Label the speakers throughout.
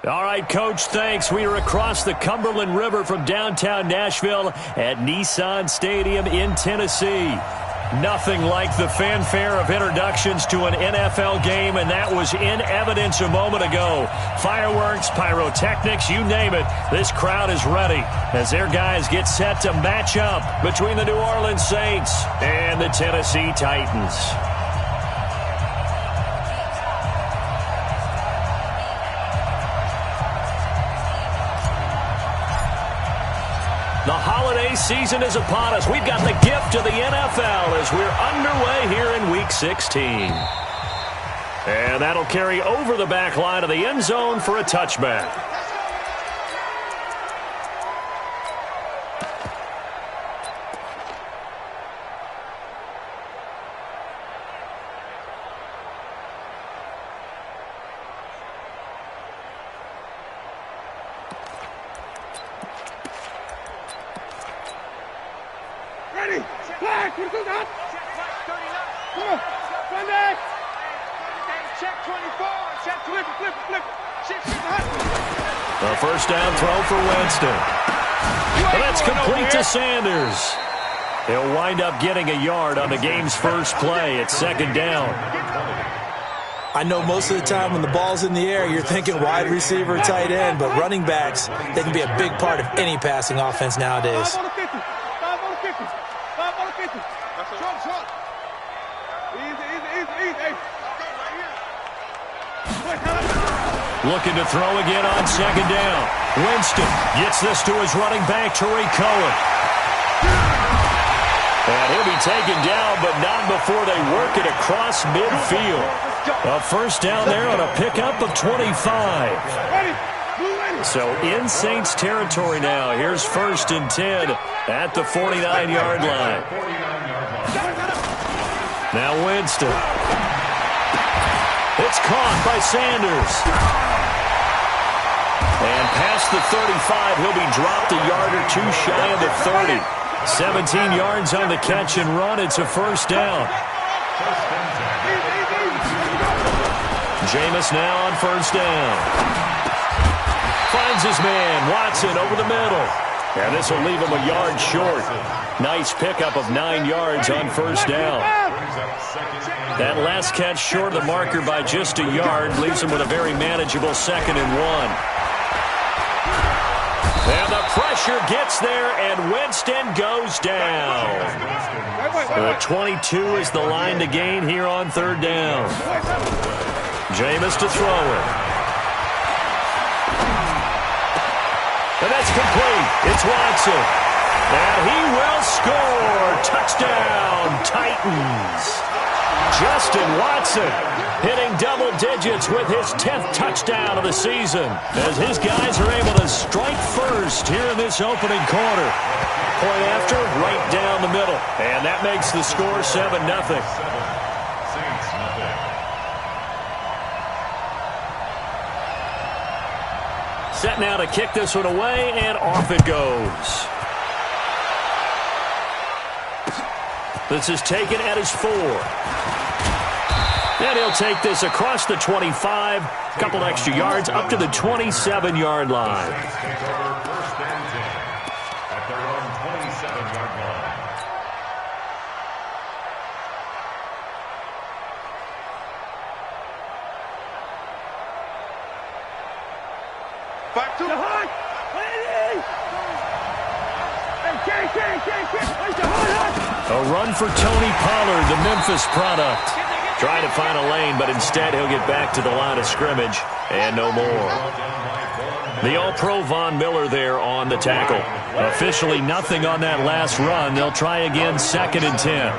Speaker 1: All right, Coach, thanks. We are across the Cumberland River from downtown Nashville at Nissan Stadium in Tennessee. Nothing like the fanfare of introductions to an NFL game, and that was in evidence a moment ago. Fireworks, pyrotechnics, you name it. This crowd is ready as their guys get set to match up between the New Orleans Saints and the Tennessee Titans. The holiday season is upon us. We've got the gift of the NFL as we're underway here in Week 16. And that'll carry over the back line of the end zone for a touchback.
Speaker 2: The
Speaker 1: first down throw for Winston. Well, that's complete to Sanders. He'll wind up getting a yard on the game's first play at second down.
Speaker 2: I know most of the time when the ball's in the air, you're thinking wide receiver, tight end, but running backs, they can be a big part of any passing offense nowadays.
Speaker 1: Looking to throw again on second down. Winston gets this to his running back, Tariq Cohen. And he'll be taken down, but not before they work it across midfield. A first down there on a pickup of 25. So in Saints territory now. Here's 1st and 10 at the 49-yard line. Now Winston. It's caught by Sanders. And past the 35, he'll be dropped a yard or two shy of the 30. 17 yards on the catch and run. It's a first down. Jameis now on first down. Finds his man, Watson, over the middle. And this will leave him a yard short. Nice pickup of 9 yards on first down. That last catch short of the marker by just a yard leaves him with a very manageable 2nd and 1. And the pressure gets there, and Winston goes down. The 22 is the line to gain here on 3rd down. Jameis to throw it. And that's complete. It's Watson. And he will score. Touchdown, Titans. Justin Watson hitting double digits with his 10th touchdown of the season as his guys are able to strike first here in this opening quarter. Point after, right down the middle. And that makes the score 7-0. Set now to kick this one away, and off it goes. This is taken at his 4. And he'll take this across the 25, a couple extra yards, up to the 27-yard line.
Speaker 3: Back to the high.
Speaker 1: A run for Tony Pollard, the Memphis product. Trying to find a lane, but instead he'll get back to the line of scrimmage and no more. The All-Pro Von Miller there on the tackle. Officially nothing on that last run. They'll try again 2nd and 10.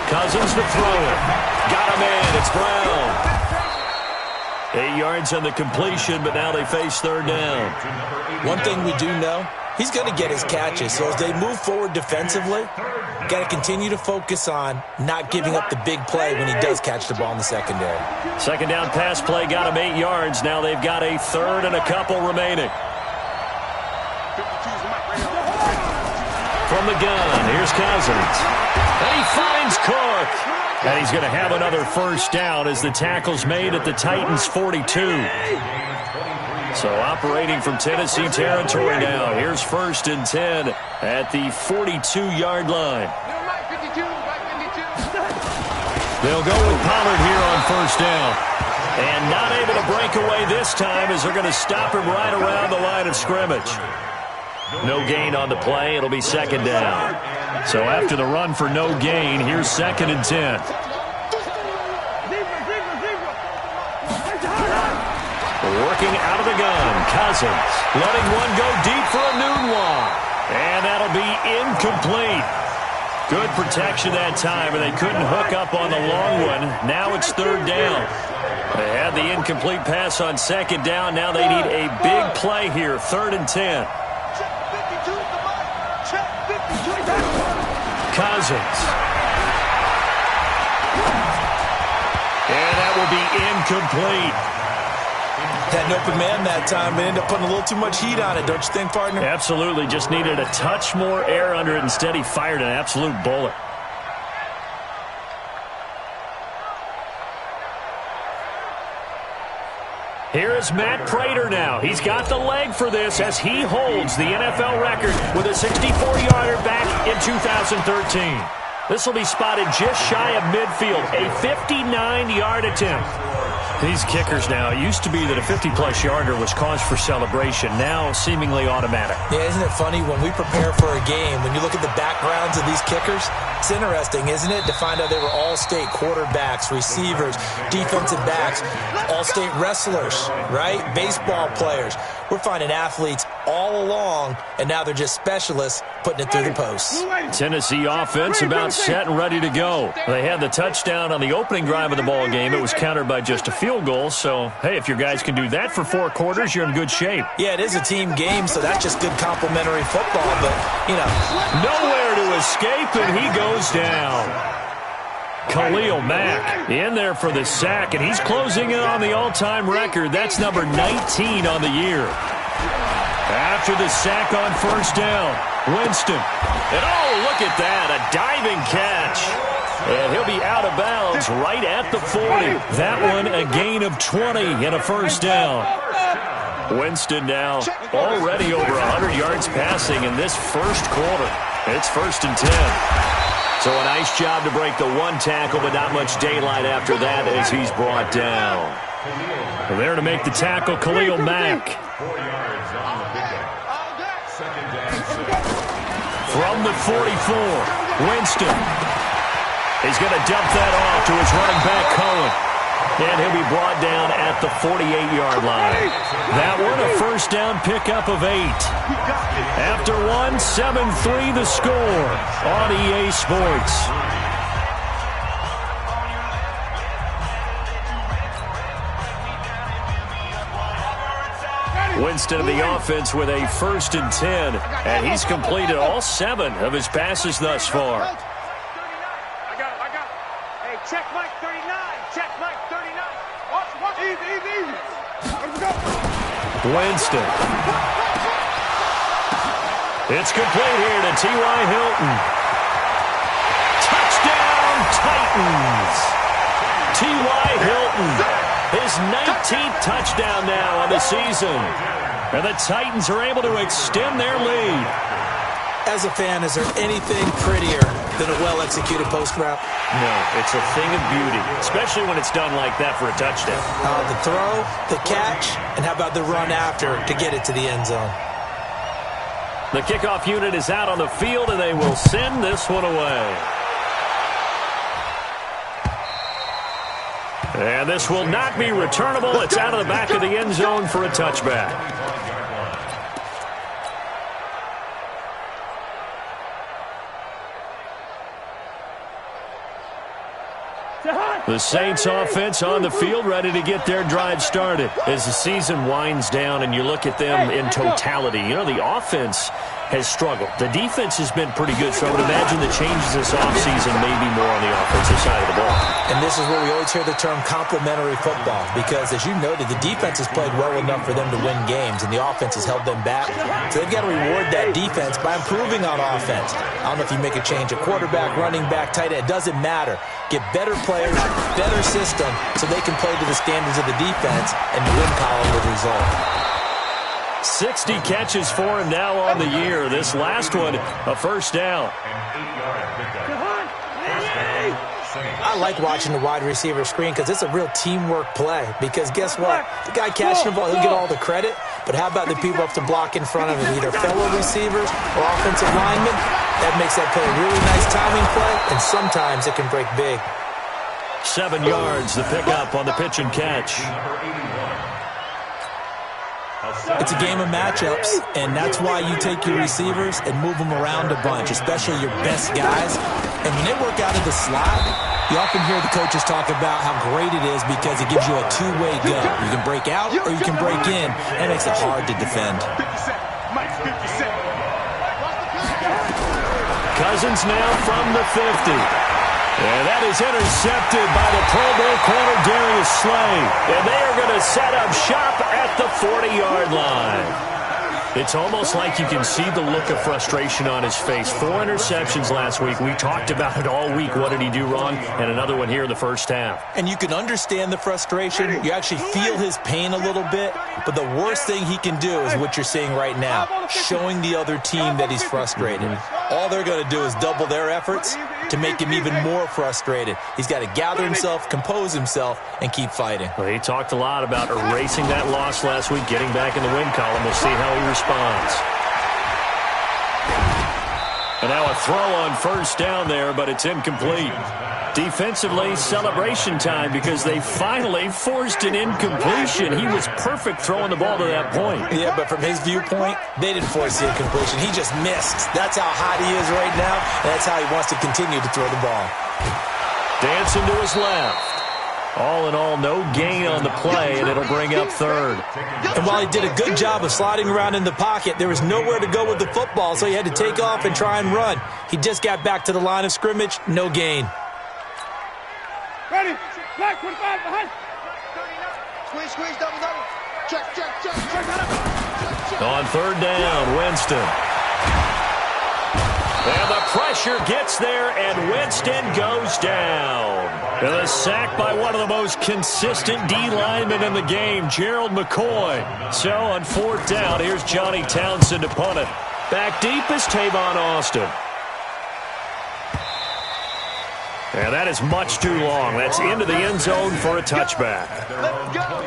Speaker 1: Cousins to throw it. Got him in. It's Brown. 8 yards on the completion, but now they face 3rd down.
Speaker 2: One thing we do know, he's going to get his catches. So as they move forward defensively, got to continue to focus on not giving up the big play when he does catch the ball in the secondary.
Speaker 1: 2nd down pass play got him 8 yards. Now they've got a 3rd and a couple remaining. From the gun, here's Cousins. And he finds Cook. And he's going to have another first down as the tackle's made at the Titans' 42. So operating from Tennessee territory now. Here's 1st and 10 at the 42-yard line. They'll go with Pollard here on 1st down. And not able to break away this time as they're going to stop him right around the line of scrimmage. No gain on the play. It'll be 2nd down. So after the run for no gain, here's 2nd and 10. Working out of the gun, Cousins letting one go deep for a noon one. And that'll be incomplete. Good protection that time, and they couldn't hook up on the long one. Now it's 3rd down. They had the incomplete pass on 2nd down. Now they need a big play here, 3rd and 10. Cousins. And that will be incomplete.
Speaker 2: Had an open man that time, but ended up putting a little too much heat on it, don't you think, partner?
Speaker 1: Absolutely. Just needed a touch more air under it. Instead, he fired an absolute bullet. Here is Matt Prater now. He's got the leg for this as he holds the NFL record with a 64-yarder back in 2013. This will be spotted just shy of midfield, a 59-yard attempt. These kickers now, it used to be that a 50-plus yarder was cause for celebration, now seemingly automatic.
Speaker 2: Yeah, isn't it funny when we prepare for a game, when you look at the backgrounds of these kickers, it's interesting, isn't it, to find out they were all-state quarterbacks, receivers, defensive backs, all-state wrestlers, right? Baseball players. We're finding athletes all along, and now they're just specialists putting it through the posts.
Speaker 1: Tennessee offense about set and ready to go. They had the touchdown on the opening drive of the ball game. It was countered by just a field goal. So, hey, if your guys can do that for 4 quarters, you're in good shape.
Speaker 2: Yeah, it is a team game, so that's just good complimentary football. But, you know,
Speaker 1: nowhere to escape, and he goes down. Khalil Mack in there for the sack, and he's closing in on the all-time record. That's number 19 on the year. After the sack on 1st down, Winston. And oh, look at that, a diving catch. And he'll be out of bounds right at the 40. That one a gain of 20 and a 1st down. Winston now already over 100 yards passing in this 1st quarter. It's 1st and 10. So a nice job to break the 1 tackle, but not much daylight after that as he's brought down. There to make the tackle, Khalil Mack. From the 44, Winston. He's going to dump that off to his running back, Cohen. And he'll be brought down at the 48-yard line. That one a 1st down pickup of 8. After 1, 7-3 the score on EA Sports. Winston of the offense with a 1st and 10. And he's completed all 7 of his passes thus far.
Speaker 3: I got it. Hey, check Mike 39. Check Mike 39. Watch. Easy. Let's go.
Speaker 1: Winston. It's complete here to T.Y. Hilton. Touchdown, Titans. T.Y. Hilton. His 19th touchdown now on the season. And the Titans are able to extend their lead.
Speaker 2: As a fan, is there anything prettier than a well-executed post route?
Speaker 1: No, it's a thing of beauty, especially when it's done like that for a touchdown.
Speaker 2: The throw, the catch, and how about the run after to get it to the end zone?
Speaker 1: The kickoff unit is out on the field, and they will send this one away. And this will not be returnable. It's out of the back of the end zone for a touchback. The Saints offense on the field ready to get their drive started. As the season winds down and you look at them in totality, you know, the offense has struggled. The defense has been pretty good, so I would imagine the changes this offseason may be more on the offensive side of the ball.
Speaker 2: And this is where we always hear the term complementary football, because as you noted, the defense has played well enough for them to win games, and the offense has held them back. So they've got to reward that defense by improving on offense. I don't know if you make a change at quarterback, running back, tight end. It doesn't matter. Get better players, better system, so they can play to the standards of the defense, and the win column will result.
Speaker 1: 60 catches for him now on the year. This last one, a first down.
Speaker 2: I like watching the wide receiver screen because it's a real teamwork play. Because guess what? The guy catching the ball, he'll get all the credit. But how about the people up to block in front of him, either fellow receivers or offensive linemen? That makes that play a really nice timing play, and sometimes it can break big.
Speaker 1: 7 yards, the pickup on the pitch and catch.
Speaker 2: It's a game of matchups, and that's why you take your receivers and move them around a bunch, especially your best guys. And when they work out of the slot, you often hear the coaches talk about how great it is because it gives you a two-way go. You can break out or you can break in. That makes it hard to defend.
Speaker 1: Cousins now from the 50. And that is intercepted by the Pro Bowl corner, Darius Slay. And they are going to set up shop at the 40-yard line. It's almost like you can see the look of frustration on his face. 4 interceptions last week. We talked about it all week. What did he do wrong? And another one here in the first half.
Speaker 2: And you can understand the frustration. You actually feel his pain a little bit. But the worst thing he can do is what you're seeing right now, showing the other team that he's frustrated. All they're going to do is double their efforts to make him even more frustrated. He's got to gather himself, compose himself, and keep fighting.
Speaker 1: Well, he talked a lot about erasing that loss last week, getting back in the win column. We'll see how he responds. And now a throw on first down there, but it's incomplete. Defensively, celebration time because they finally forced an incompletion. He was perfect throwing the ball to that point.
Speaker 2: Yeah, but from his viewpoint, they didn't force the incompletion. He just missed. That's how hot he is right now, and that's how he wants to continue to throw the ball.
Speaker 1: Dancing to his left. All in all, no gain on the play, and it'll bring up third.
Speaker 2: And while he did a good job of sliding around in the pocket, there was nowhere to go with the football, so he had to take off and try and run. He just got back to the line of scrimmage, no gain.
Speaker 3: Ready? Black 25 behind. Squeeze, double. Check.
Speaker 1: On third down, Winston. And the pressure gets there, and Winston goes down. And a sack by one of the most consistent D linemen in the game, Gerald McCoy. So on fourth down, here's Johnny Townsend to punt it. Back deep is Tavon Austin. And that is much too long. That's into the end zone for a touchback.
Speaker 3: Let's go.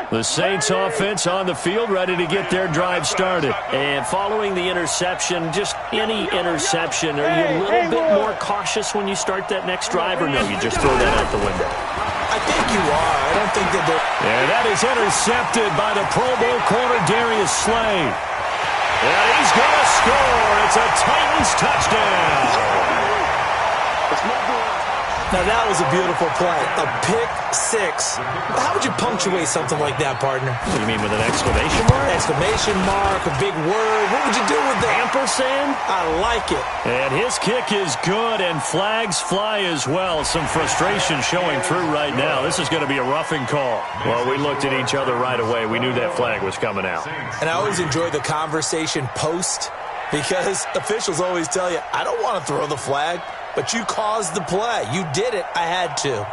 Speaker 1: The Saints offense on the field, ready to get their drive started. And following the interception, just any interception, are you a little bit more cautious when you start that next drive, or no, you just throw that out the window?
Speaker 2: I think you are. I don't think that they're...
Speaker 1: And that is intercepted by the Pro Bowl corner, Darius Slay. And he's going to score. It's a Titans touchdown.
Speaker 2: Now, that was a beautiful play. A pick six. How would you punctuate something like that, partner?
Speaker 1: What do you mean, with an exclamation mark?
Speaker 2: Exclamation mark, a big word. What would you do with that?
Speaker 1: Ampersand?
Speaker 2: I like it.
Speaker 1: And his kick is good, and flags fly as well. Some frustration showing through right now. This is going to be a roughing call. Well, we looked at each other right away. We knew that flag was coming out.
Speaker 2: And I always enjoy the conversation post, because officials always tell you, I don't want to throw the flag. But you caused the play. You did it. I had to.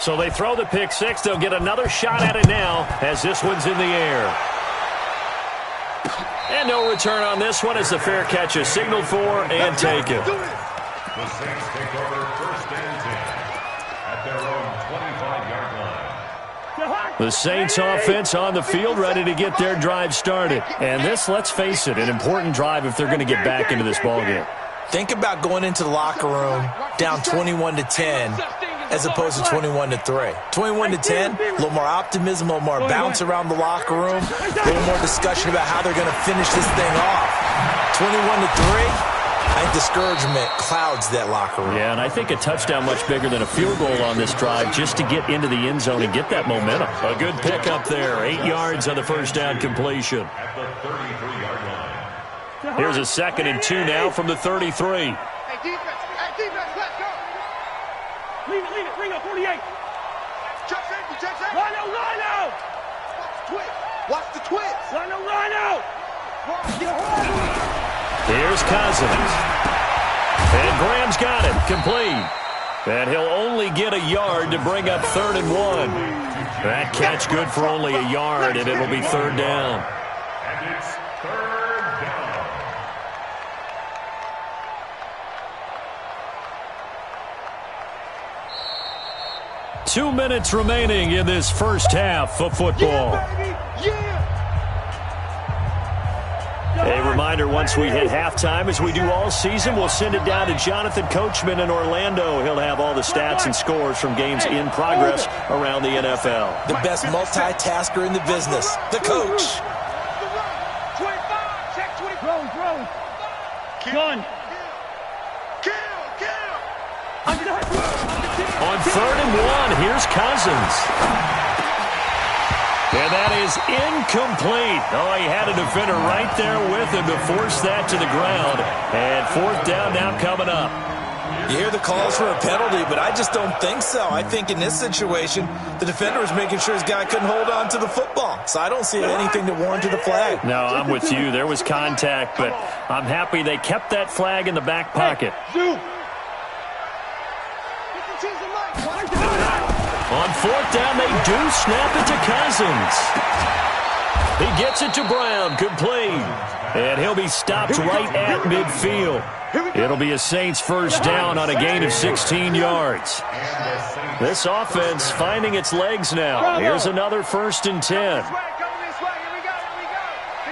Speaker 1: So they throw the pick six. They'll get another shot at it now as this one's in the air. And no return on this one as the fair catch is signaled for and taken.
Speaker 4: The Saints take over first and 10 at their own 25-yard line.
Speaker 1: The Saints offense on the field, ready to get their drive started. And this, let's face it, an important drive if they're going to get back into this ballgame.
Speaker 2: Think about going into the locker room down 21-10 as opposed to 21-3. 21-10, a little more optimism, a little more bounce around the locker room, a little more discussion about how they're going to finish this thing off. 21-3, I think discouragement clouds that locker room.
Speaker 1: Yeah, and I think a touchdown much bigger than a field goal on this drive just to get into the end zone and get that momentum. A good pickup there. 8 yards on the first down completion.
Speaker 4: At the 33-yard line.
Speaker 1: Here's a 2nd and 2 now from the 33.
Speaker 3: Hey, defense, let's go. Leave it, bring up 48. Check safety. Rhino. Watch the twist. Rhino.
Speaker 1: Here's Cousins. And Graham's got it. Complete. And he'll only get a yard to bring up 3rd and 1. That catch good for only a yard, and it'll be 3rd down.
Speaker 4: And it's 3rd down.
Speaker 1: Two minutes remaining in this first half of football. A reminder, once we hit halftime, as we do all season, we'll send it down to Jonathan Coachman in Orlando. He'll have all the stats and scores from games in progress around the NFL.
Speaker 2: The best multitasker in the business, the coach.
Speaker 3: 25, check 20. Throw. Gun. Kill.
Speaker 1: On 3rd and 1, here's Cousins. And that is incomplete. Oh, he had a defender right there with him to force that to the ground. And 4th down now coming up.
Speaker 2: You hear the calls for a penalty, but I just don't think so. I think in this situation, the defender was making sure his guy couldn't hold on to the football. So I don't see anything to warrant the flag.
Speaker 1: No, I'm with you. There was contact, but I'm happy they kept that flag in the back pocket. On 4th down, they do snap it to Cousins. He gets it to Brown, complete. And he'll be stopped right at midfield. It'll be a Saints first down on a gain of 16 yards. This offense finding its legs now. Here's another 1st and 10.
Speaker 3: Here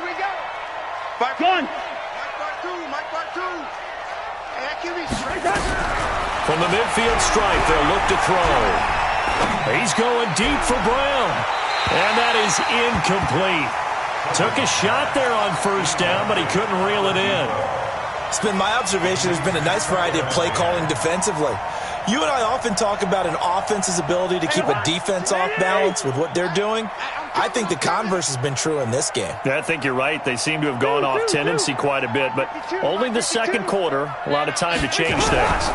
Speaker 3: we go. Gun. Mike by two.
Speaker 1: From the midfield stripe, they'll look to throw. He's going deep for Brown. And that is incomplete. Took a shot there on 1st down, but he couldn't reel it in.
Speaker 2: It's been my observation there's been a nice variety of play calling defensively. You and I often talk about an offense's ability to keep a defense off balance with what they're doing. I think the converse has been true in this game.
Speaker 1: I think you're right. They seem to have gone off tendency quite a bit, but only the 2nd quarter. A lot of time to change things.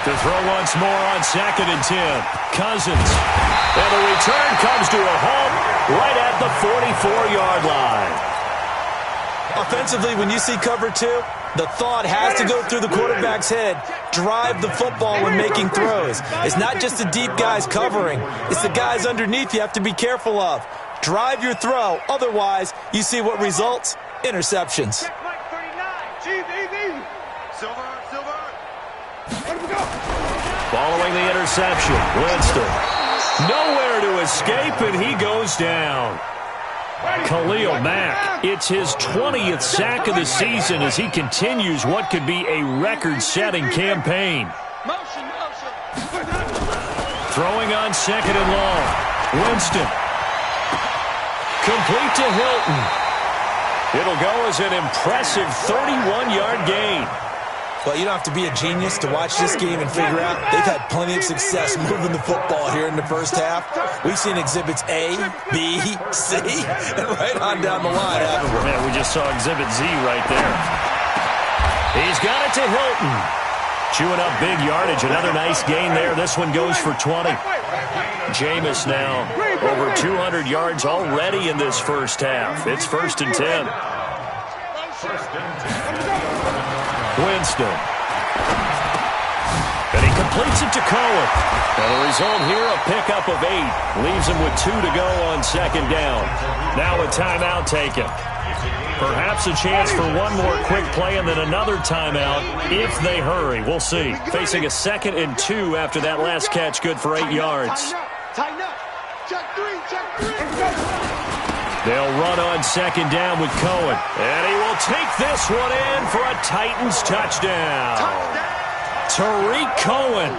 Speaker 1: To throw once more on 2nd and 10. Cousins. And the return comes to a halt right at the 44-yard line.
Speaker 2: Offensively, when you see cover 2, the thought has to go through the quarterback's head. Drive the football when making throws. It's not just the deep guys covering. It's the guys underneath you have to be careful of. Drive your throw. Otherwise, you see what results? Interceptions.
Speaker 3: Check Mike 39. Silver.
Speaker 1: Following the interception, Winston. Nowhere to escape, and he goes down. Khalil Mack, it's his 20th sack of the season as he continues what could be a record-setting campaign. Throwing on 2nd and long. Winston. Complete to Hilton. It'll go as an impressive 31-yard gain.
Speaker 2: Well, you don't have to be a genius to watch this game and figure out they've had plenty of success moving the football here in the first half. We've seen exhibits A, B, C, and right on down the line, haven't we?
Speaker 1: Yeah, we just saw exhibit Z right there. He's got it to Hilton. Chewing up big yardage. Another nice gain there. This one goes for 20. Jameis now over 200 yards already in this first half. It's 1st and 10. Winston. And he completes it to Cohen. And the result here, a pickup of 8. Leaves him with 2 to go on 2nd down. Now a timeout taken. Perhaps a chance for one more quick play and then another timeout if they hurry. We'll see. Facing a 2nd and 2 after that last catch, good for 8 yards.
Speaker 3: Tighten up. Check 3.
Speaker 1: They'll run on 2nd down with Cohen. And he will take this one in for a Titans touchdown. Tariq Cohen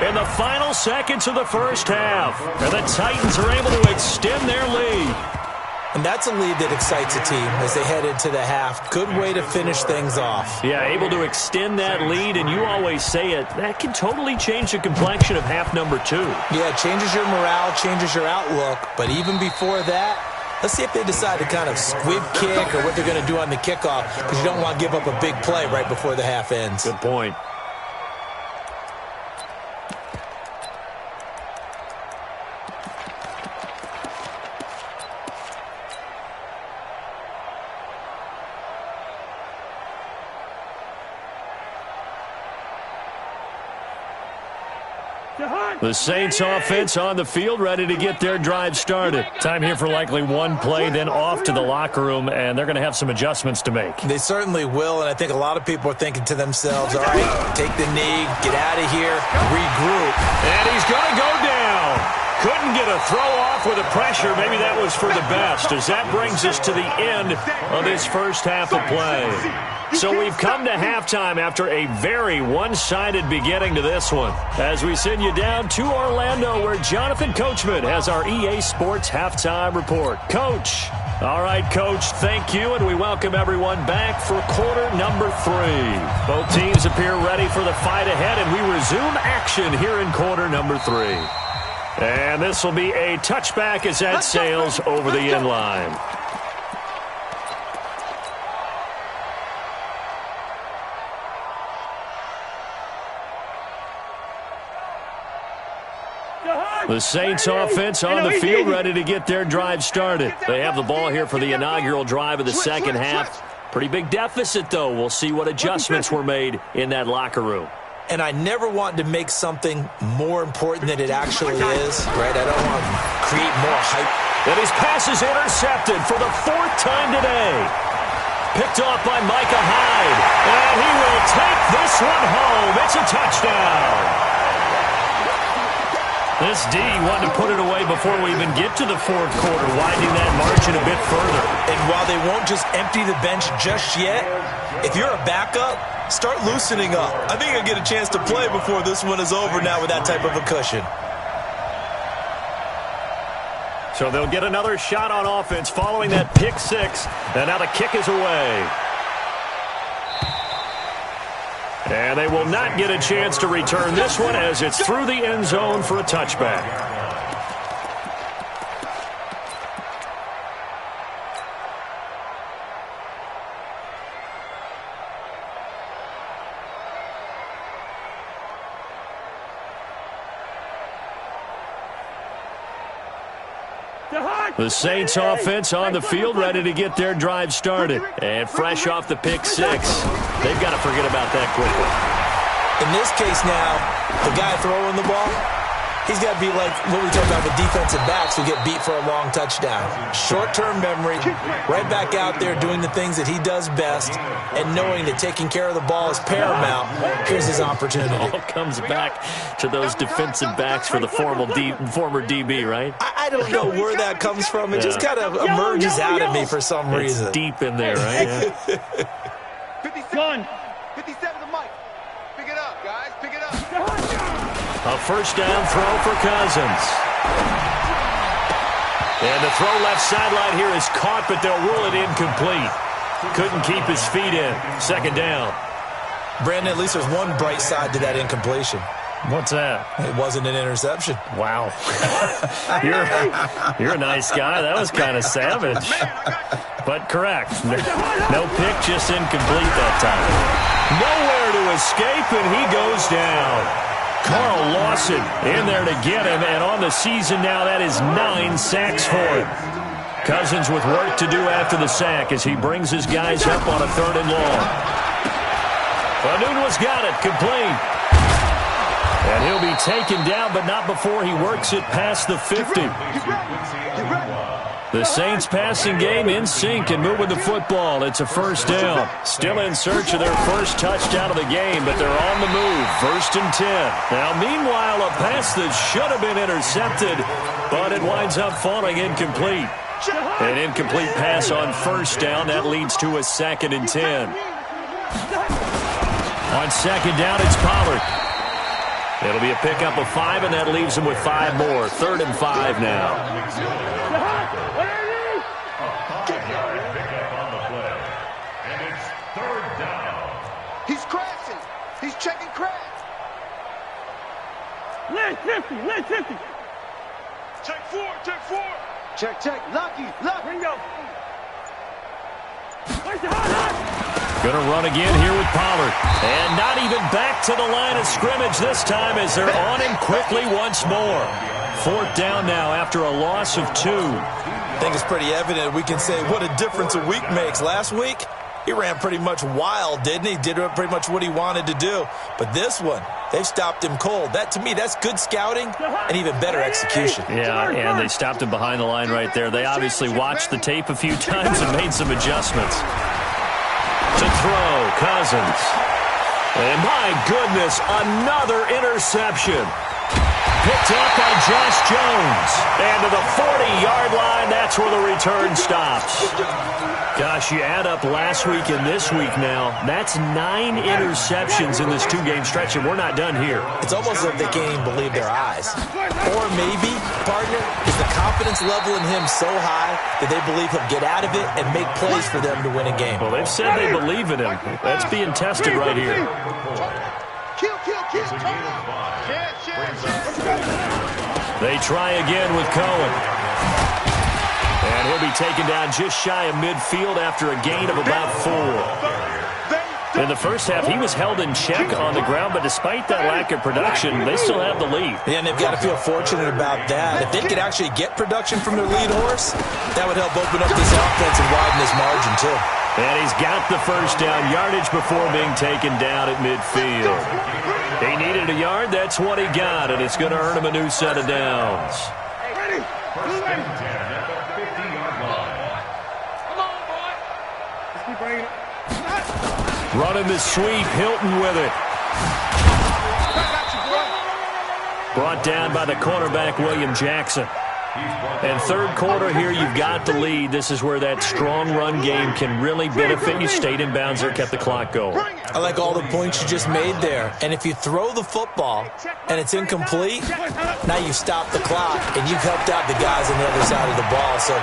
Speaker 1: in the final seconds of the first half. And the Titans are able to extend their lead.
Speaker 2: And that's a lead that excites a team as they head into the half. Good way to finish things off.
Speaker 1: Yeah, able to extend that lead, and you always say it, that can totally change the complexion of half number 2.
Speaker 2: Yeah, it changes your morale, changes your outlook. But even before that, let's see if they decide to kind of squib kick or what they're going to do on the kickoff, because you don't want to give up a big play right before the half ends.
Speaker 1: Good point. The Saints offense on the field, ready to get their drive started. Time here for likely one play, then off to the locker room, and they're going to have some adjustments to make.
Speaker 2: They certainly will, and I think a lot of people are thinking to themselves, all right, take the knee, get out of here, regroup.
Speaker 1: And he's going to go down. Couldn't get a throw off with the pressure. Maybe that was for the best, as that brings us to the end of this first half of play. So we've come to halftime after a very one-sided beginning to this one, as we send you down to Orlando, where Jonathan Coachman has our EA Sports Halftime Report. Coach. All right, Coach, thank you, and we welcome everyone back for quarter number 3. Both teams appear ready for the fight ahead, and we resume action here in quarter number 3. And this will be a touchback as that sails over the end line. The Saints offense on the field, ready to get their drive started. They have the ball here for the inaugural drive of the second half. Pretty big deficit, though. We'll see what adjustments were made in that locker room.
Speaker 2: And I never want to make something more important than it actually is, right? I don't want to create more hype.
Speaker 1: And his pass is intercepted for the 4th time today. Picked off by Micah Hyde. And he will take this one home. It's a touchdown. This D wanted to put it away before we even get to the fourth quarter, widening that margin a bit further.
Speaker 2: And while they won't just empty the bench just yet, if you're a backup, start loosening up. I think you'll get a chance to play before this one is over now with that type of a cushion.
Speaker 1: So they'll get another shot on offense following that pick 6. And now the kick is away. And they will not get a chance to return this one as it's through the end zone for a touchback. The Saints offense on the field, ready to get their drive started. And fresh off the pick 6. They've got to forget about that quickly.
Speaker 2: In this case now, the guy throwing the ball, he's got to be like what we talk about with defensive backs who get beat for a long touchdown. Short-term memory, right back out there doing the things that he does best, and knowing that taking care of the ball is paramount. Here's his opportunity.
Speaker 1: It all comes back to those defensive backs for the former DB, right?
Speaker 2: I don't know where that comes from. It just kind of emerges out of me for some reason.
Speaker 1: It's deep in there, right?
Speaker 3: Yeah. 57 to Mike. Pick it up, guys. Pick it up.
Speaker 1: A first down throw for Cousins. And the throw left sideline here is caught, but they'll rule it incomplete. Couldn't keep his feet in. Second down.
Speaker 2: Brandon, at least there's one bright side to that incompletion.
Speaker 1: What's that?
Speaker 2: It wasn't an interception.
Speaker 1: Wow. You're a nice guy. That was kind of savage. But correct. No pick, just incomplete that time. Nowhere to escape, and he goes down. Carl Lawson in there to get him, and on the season now, that is 9 sacks for him. Cousins with work to do after the sack as he brings his guys up on a 3rd and long. Anunua's got it, complete. And he'll be taken down, but not before he works it past the 50. The Saints passing game in sync and moving the football. It's a first down. Still in search of their first touchdown of the game, but they're on the move. 1st and 10. Now, meanwhile, a pass that should have been intercepted, but it winds up falling incomplete. An incomplete pass on first down. That leads to a 2nd and 10. On second down, it's Pollard. It'll be a pickup of 5, and that leaves him with 5 more. 3rd and 5 now.
Speaker 3: Lay 50, lay 50. Check 4, check 4. Check. Lucky. Ringo.
Speaker 1: Gonna run again here with Pollard. And not even back to the line of scrimmage this time as they're on him quickly once more. 4th down now after a loss of 2.
Speaker 2: I think it's pretty evident we can say what a difference a week makes. Last week, he ran pretty much wild, didn't he? Did pretty much what he wanted to do. But this one, they've stopped him cold. That, to me, that's good scouting and even better execution.
Speaker 1: Yeah, and they stopped him behind the line right there. They obviously watched the tape a few times and made some adjustments. To throw, Cousins. And my goodness, another interception. Picked up by Josh Jones. And to the 40-yard line, that's where the return stops. Gosh, you add up last week and this week now, that's 9 interceptions in this 2-game stretch, and we're not done here.
Speaker 2: It's almost like they can't even believe their eyes. Or maybe, partner, is the confidence level in him so high that they believe he'll get out of it and make plays for them to win a game.
Speaker 1: Well, they've said they believe in him. That's being tested right here.
Speaker 3: Kill.
Speaker 1: They try again with Cohen. And he'll be taken down just shy of midfield after a gain of about 4. In the first half, he was held in check on the ground, but despite that lack of production, they still have the lead.
Speaker 2: Yeah, and they've got to feel fortunate about that. If they could actually get production from their lead horse, that would help open up this offense and widen this margin, too.
Speaker 1: And he's got the first down yardage before being taken down at midfield. He needed a yard. That's what he got, and it's going to earn him a new set of downs.
Speaker 3: Ready.
Speaker 4: First and 10 at the 50-yard line.
Speaker 3: Come on, boy. Let's keep bringing it.
Speaker 1: Running the sweep, Hilton with it. Brought down by the cornerback, William Jackson. And third quarter here, you've got the lead. This is where that strong run game can really benefit you. Stayed in bounds there, kept the clock going.
Speaker 2: I like all the points you just made there. And if you throw the football and it's incomplete, now you've stopped the clock and you've helped out the guys on the other side of the ball. So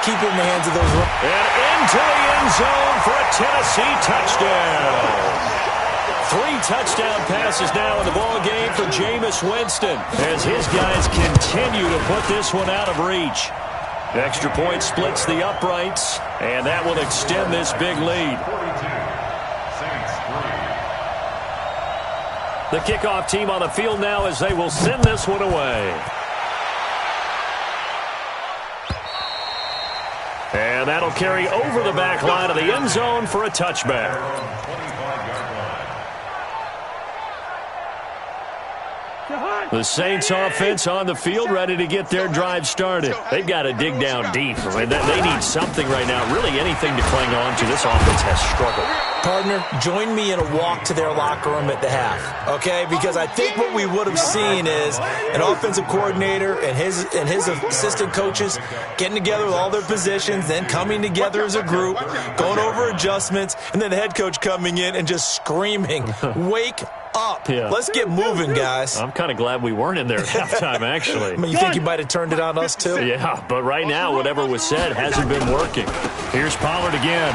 Speaker 2: keep it in the hands of those.
Speaker 1: And into the end zone for a Tennessee touchdown. 3 touchdown passes now in the ball game for Jameis Winston as his guys continue to put this one out of reach. Extra point splits the uprights, and that will extend this big lead. The kickoff team on the field now as they will send this one away. And that'll carry over the back line of the end zone for a touchback. The Saints offense on the field ready to get their drive started. They've got to dig down deep. I mean, they need something right now, really anything to cling on to. This offense has struggled.
Speaker 2: Partner, join me in a walk to their locker room at the half, okay? Because I think what we would have seen is an offensive coordinator and his assistant coaches getting together with all their positions, then coming together as a group, going over adjustments, and then the head coach coming in and just screaming, wake up.
Speaker 1: Yeah.
Speaker 2: Let's get moving, guys.
Speaker 1: I'm kind of glad we weren't in there at halftime, actually.
Speaker 2: I mean, you think you might have turned it on us, too?
Speaker 1: Yeah, but right now, whatever was said hasn't been working. Here's Pollard again.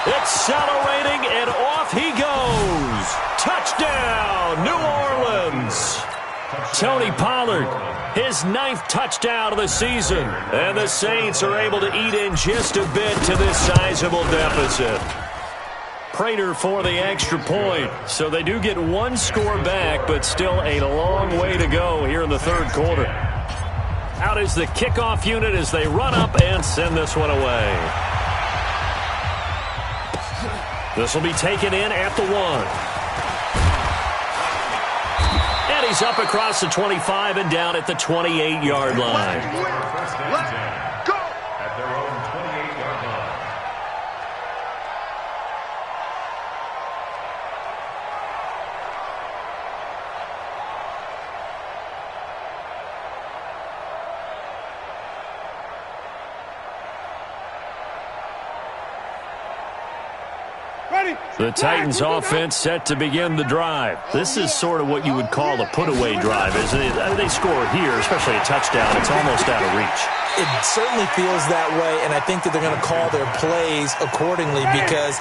Speaker 1: Accelerating, and off he goes. Touchdown, New Orleans. Tony Pollard, his 9th touchdown of the season. And the Saints are able to eat in just a bit to this sizable deficit. Prater for the extra point. So they do get 1 score back, but still a long way to go here in the third quarter. Out is the kickoff unit as they run up and send this one away. This will be taken in at the 1. And he's up across the 25 and down at the 28-yard line.
Speaker 4: Let's go! At their own 28-yard line.
Speaker 1: The Titans offense set to begin the drive. This is sort of what you would call a put-away drive, isn't it? They score here, especially a touchdown. It's almost out of reach.
Speaker 2: It certainly feels that way, and I think that they're going to call their plays accordingly, because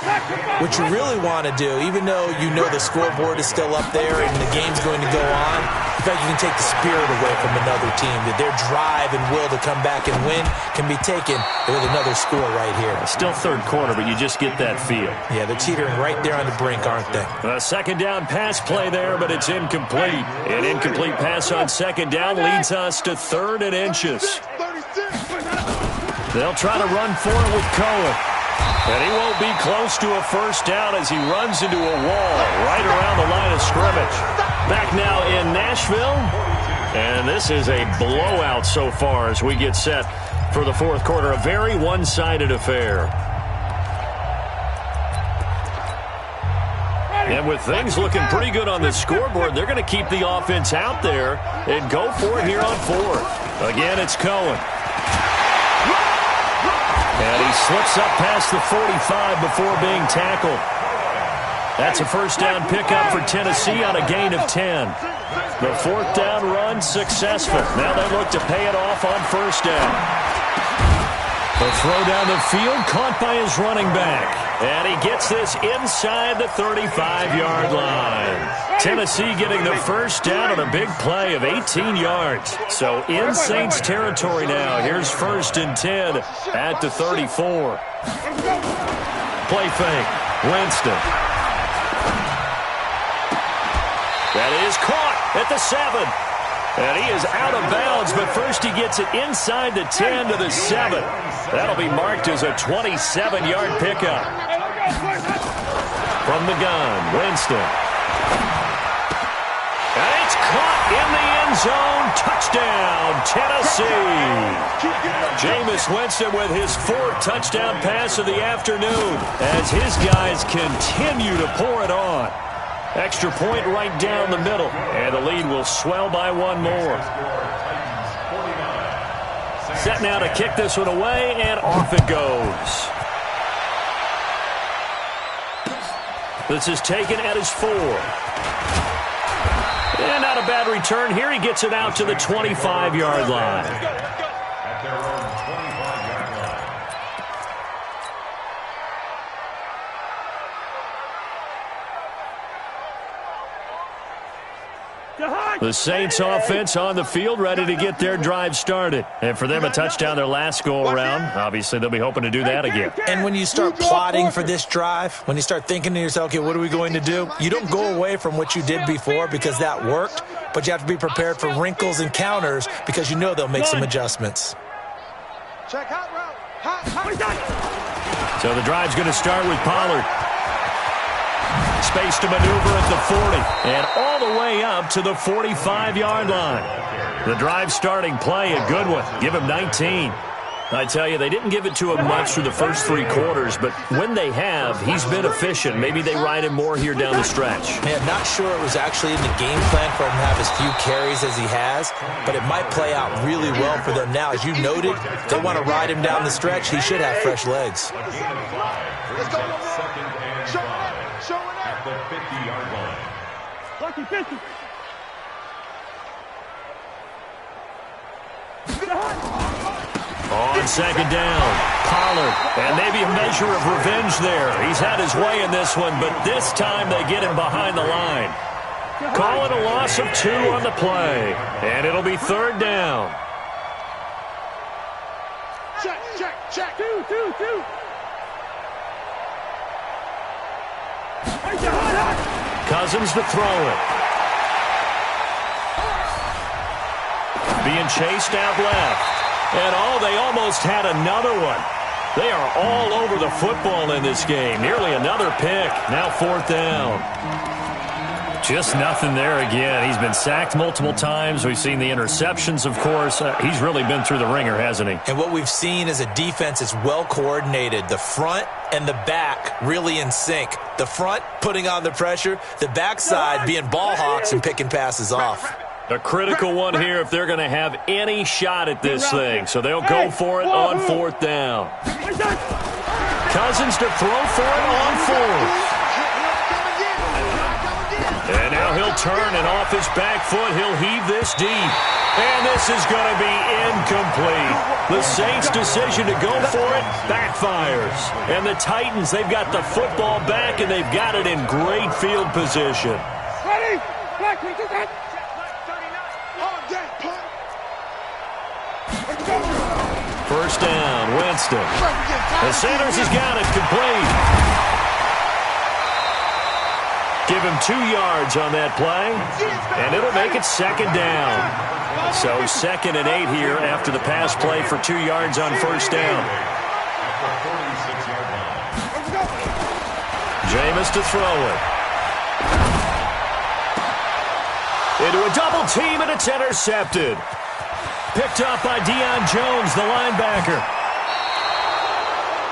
Speaker 2: what you really want to do, even though you know the scoreboard is still up there and the game's going to go on, in fact, you can take the spirit away from another team, that their drive and will to come back and win can be taken with another score right here.
Speaker 1: Still third quarter, but you just get that feel.
Speaker 2: Yeah, they're teetering right there on the brink, aren't they?
Speaker 1: A second down pass play there, but it's incomplete. An incomplete pass on second down leads us to 3rd and inches. They'll try to run for it with Cohen. And he won't be close to a first down as he runs into a wall right around the line of scrimmage. Back now in Nashville. And this is a blowout so far as we get set for the fourth quarter. A very one-sided affair. And with things looking pretty good on the scoreboard, they're going to keep the offense out there and go for it here on 4th. Again, it's Cohen. And he slips up past the 45 before being tackled. That's a first down pickup for Tennessee on a gain of 10. The 4th down run successful. Now they look to pay it off on first down. The throw down the field caught by his running back. And he gets this inside the 35-yard line. Tennessee getting the first down on a big play of 18 yards. So in Saints territory now. Here's 1st and 10 at the 34. Play fake. Winston. That is caught at the 7. And he is out of bounds, but first he gets it inside the 10 to the 7. That'll be marked as a 27-yard pickup. From the gun, Winston. And it's caught in the end zone. Touchdown, Tennessee. Jameis Winston with his 4th touchdown pass of the afternoon as his guys continue to pour it on. Extra point right down the middle, and the lead will swell by 1 more. Set now to kick this one away, and off it goes. This is taken at his 4. And not a bad return here. He gets it out to the 25-yard line.
Speaker 4: At their own 25-yard line.
Speaker 1: The Saints offense on the field, ready to get their drive started. And for them, a touchdown their last go-around. Obviously, they'll be hoping to do that again.
Speaker 2: And when you start plotting for this drive, when you start thinking to yourself, okay, what are we going to do? You don't go away from what you did before because that worked, but you have to be prepared for wrinkles and counters because you know they'll make some adjustments.
Speaker 3: Check hot route.
Speaker 1: So the drive's going to start with Pollard. Space to maneuver at the 40 and all the way up to the 45-yard line. The drive starting play, a good one. Give him 19. I tell you, they didn't give it to him much through the first 3 quarters, but when they have, he's been efficient. Maybe they ride him more here down the stretch.
Speaker 2: Man, not sure it was actually in the game plan for him to have as few carries as he has, but it might play out really well for them now. As you noted, they want to ride him down the stretch. He should have fresh legs.
Speaker 3: Let's go.
Speaker 4: At the 50-yard line.
Speaker 3: Lucky 50.
Speaker 1: On second down, Pollard, and maybe a measure of revenge there. He's had his way in this one, but this time they get him behind the line. Call it a loss of 2 on the play, and it'll be 3rd down.
Speaker 3: Check. 2.
Speaker 1: Cousins to throw it. Being chased out left. And they almost had another one. They are all over the football in this game. Nearly another pick. Now 4th down. Just nothing there again. He's been sacked multiple times. We've seen the interceptions, of course. He's really been through the ringer, hasn't he?
Speaker 2: And what we've seen is a defense that's well coordinated. The front and the back really in sync. The front putting on the pressure. The backside being ball hawks and picking passes off.
Speaker 1: A critical one here if they're going to have any shot at this thing. So they'll go for it on 4th down. Cousins to throw for it on 4th. And now he'll return, and off his back foot, he'll heave this deep. And this is going to be incomplete. The Saints' decision to go for it backfires. And the Titans, they've got the football back, and they've got it in great field position.
Speaker 3: Ready?
Speaker 1: First down, Winston. The Sanders has got it complete. Give him 2 yards on that play, and it'll make it second down. So 2nd and 8 here after the pass play for 2 yards on first down. Jameis to throw it. Into a double team, and it's intercepted. Picked up by Deion Jones, the linebacker.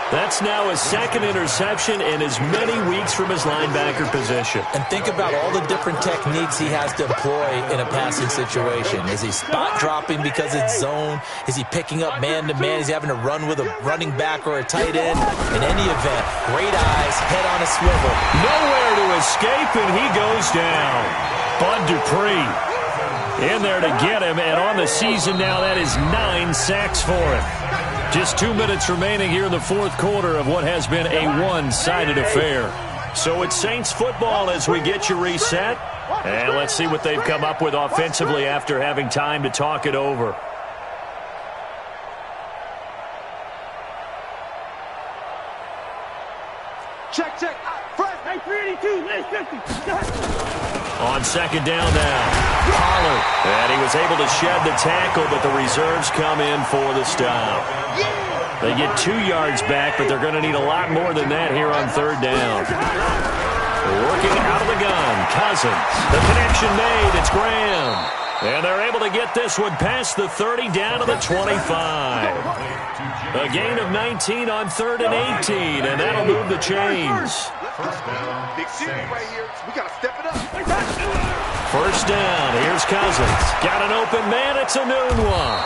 Speaker 1: That's now his 2nd interception in as many weeks from his linebacker position.
Speaker 2: And think about all the different techniques he has to employ in a passing situation. Is he spot dropping because it's zone? Is he picking up man-to-man? Is he having to run with a running back or a tight end? In any event, great eyes, head on a swivel.
Speaker 1: Nowhere to escape, and he goes down. Bud Dupree in there to get him, and on the season now, that is 9 sacks for him. Just 2 minutes remaining here in the fourth quarter of what has been a one-sided affair. So it's Saints football as we get you reset. And let's see what they've come up with offensively after having time to talk it over.
Speaker 3: Check. Fred, hey, 382, left 50.
Speaker 1: On second down now, Pollard. And he was able to shed the tackle, but the reserves come in for the stop. They get 2 yards back, but they're going to need a lot more than that here on third down. Working out of the gun, Cousins. The connection made, it's Graham. And they're able to get this one past the 30 down to the 25. A gain of 19 on 3rd and 18, and that'll move the chains.
Speaker 3: Big series right here. We got to step it up.
Speaker 1: First down, here's Cousins. Got an open man, it's a noon one.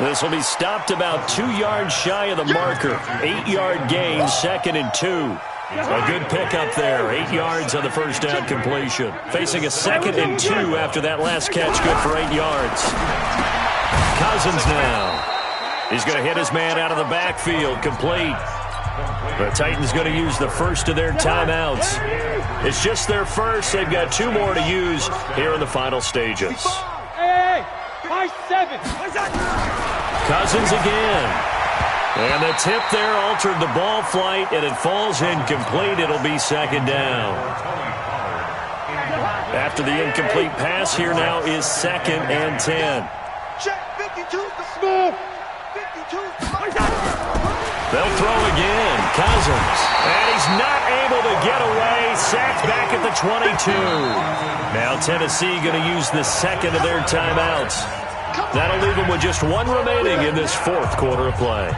Speaker 1: This will be stopped about 2 yards shy of the marker. 8-yard gain, 2nd and 2. A good pickup there. 8 yards on the first down completion. Facing a 2nd and 2 after that last catch, good for 8 yards. Cousins now. He's going to hit his man out of the backfield, complete. The Titans going to use the first of their timeouts. It's just their first. They've got 2 more to use here in the final stages.
Speaker 3: Hey, 5-7.
Speaker 1: Cousins again. And the tip there altered the ball flight, and it falls incomplete. It'll be second down. After the incomplete pass, here now is 2nd and 10.
Speaker 3: Check, 52's the small. 52's
Speaker 1: They'll throw again. Cousins. And he's not able to get away. Sacked back at the 22. Now Tennessee going to use the 2nd of their timeouts. That'll leave them with just 1 remaining in this fourth quarter of play.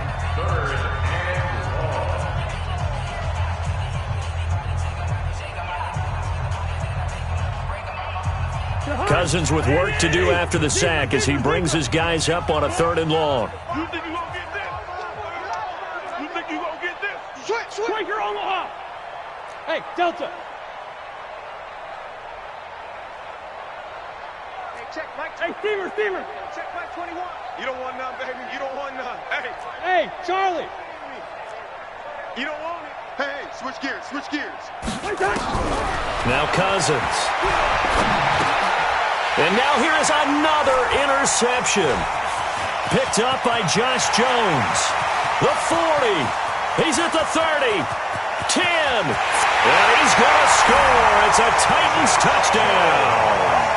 Speaker 1: Cousins with work to do after the sack as he brings his guys up on a 3rd and long.
Speaker 3: You think you gonna get this? You think you gonna get this? Switch. Striker Omaha. Hey, Delta. Hey, check Mike. Hey, Steamer. Check Mike 21. You don't want none, baby. You don't want none. Hey, Charlie. You don't want it. Hey, switch gears.
Speaker 1: Now Cousins. And now here is another interception. Picked up by Josh Jones. The 40. He's at the 30. 10. And he's going to score. It's a Titans touchdown.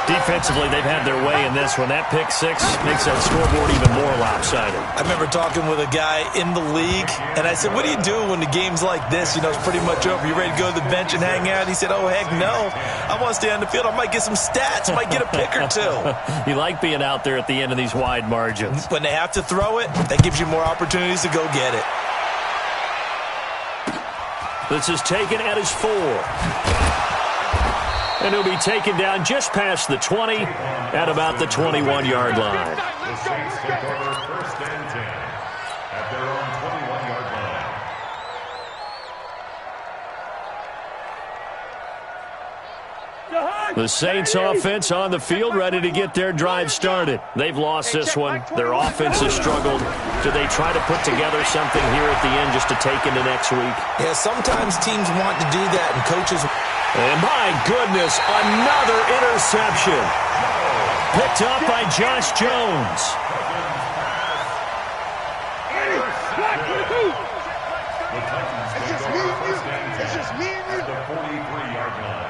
Speaker 1: Defensively, they've had their way in this one. That pick 6 makes that scoreboard even more lopsided.
Speaker 2: I remember talking with a guy in the league, and I said, what do you do when the game's like this? You know, it's pretty much over. You ready to go to the bench and hang out? He said, oh, heck no. I want to stay on the field. I might get some stats. I might get a pick or 2.
Speaker 1: You like being out there at the end of these wide margins.
Speaker 2: When they have to throw it, that gives you more opportunities to go get it.
Speaker 1: This is taken at his 4. And he'll be taken down just past the 20 at about the 21-yard line.
Speaker 4: The Saints take over 1st and 10 at their own 21-yard line.
Speaker 1: The Saints offense on the field, ready to get their drive started. They've lost this one. Their offense has struggled. Do they try to put together something here at the end just to take into next week?
Speaker 2: Yeah, sometimes teams want to do that, and coaches...
Speaker 1: And my goodness, another interception. Picked up by Josh Jones.
Speaker 3: It's just me and you. It's just me and you.
Speaker 4: The 43-yard line.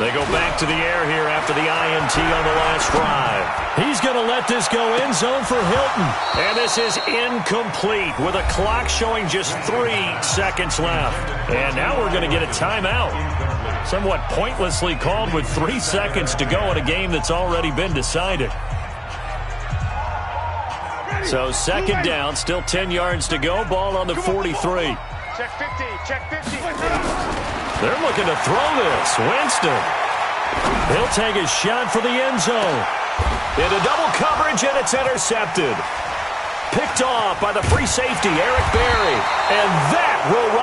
Speaker 1: They go back to the air here after the INT on the last drive. He's going to let this go end zone for Hilton. And this is incomplete with a clock showing just 3 seconds left. And now we're going to get a timeout. Somewhat pointlessly called with 3 seconds to go in a game that's already been decided. So second down, still 10 yards to go. Ball on the 43.
Speaker 3: Check 50. Check 50.
Speaker 1: They're looking to throw this. Winston. He'll take a shot for the end zone. Into double coverage, and it's intercepted. Picked off by the free safety, Eric Berry. And that will